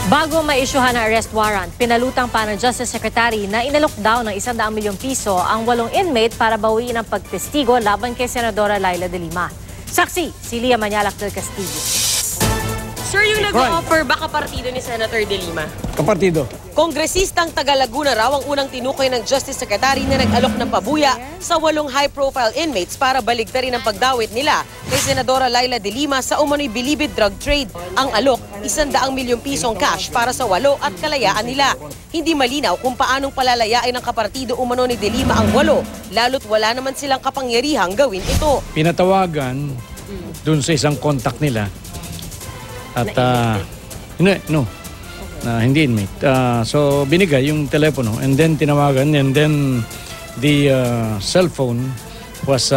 Bago maisyuhan ang arrest warrant, pinalutang pa ng Justice Secretary na inalok daw ng 100 milyong piso ang 8 inmate para bawiin ang pagtestigo laban kay Senadora Laila de Lima. Saksi, si Lia Manyalak del Castillo. Sir, yung nag-offer ba kapartido ni Senator de Lima? Kapartido. Kongresistang taga Laguna raw ang unang tinukoy ng Justice Secretary na nag-alok ng pabuya sa 8 high-profile inmates para baligtarin ang pagdawit nila kay Senadora Laila de Lima sa umano'y bilibid drug trade. Ang alok, 100 milyong pisong cash para sa 8 at kalayaan nila. Hindi malinaw kung paanong palalayain ng kapartido umano ni de Lima ang 8, lalo't wala naman silang kapangyarihang gawin ito. Pinatawagan dun sa isang contact nila at hindi inmate. So binigay yung telepono and then tinawagan and then the cell phone was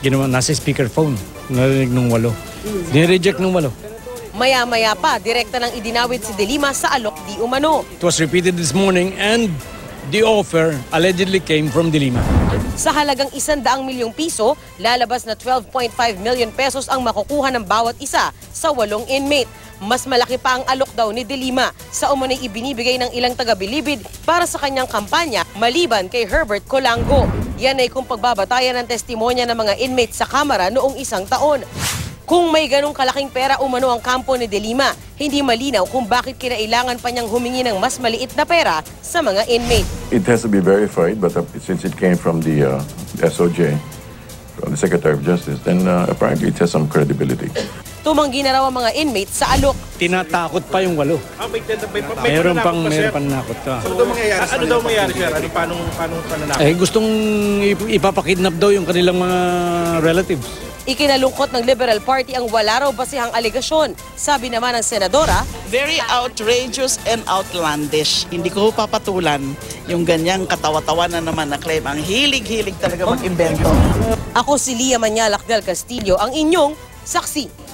nasa speakerphone. Narinig nung 8. Dinireject nung 8. Maya-maya pa, direkta nang idinawit si de Lima sa alok di umano. It was repeated this morning and the offer allegedly came from de Lima. Sa halagang 100 milyong piso, lalabas na 12.5 million pesos ang makukuha ng bawat isa sa 8 inmate. Mas malaki pa ang alok daw ni de Lima sa umano'y ibinibigay ng ilang taga-bilibid para sa kanyang kampanya maliban kay Herbert Colango. Yan ay kung pagbabatayan ng testimonya ng mga inmates sa Kamara noong 1 taon. Kung may ganong kalaking pera umano ang kampo ni de Lima, hindi malinaw kung bakit kinailangan pa niyang humingi ng mas maliit na pera sa mga inmate. It has to be verified, but since it came from the SOJ, from the Secretary of Justice, then apparently it has some credibility. Tumanggi na raw ang mga inmates sa alok. Tinatakot pa yung 8. Meron pang nakot ka. Ano daw mangyayari, sir? Paano pananakot? Gustong ipapakidnap daw yung kanilang mga relatives. Ikinalungkot ng Liberal Party ang wala raw basihang aligasyon. Sabi naman ng Senadora, very outrageous and outlandish. Hindi ko papatulan yung ganyang katawa-tawa na naman na claim. Ang hilig-hilig talaga mag-invento. ako si Lia Manyalak del Castillo, ang inyong saksi.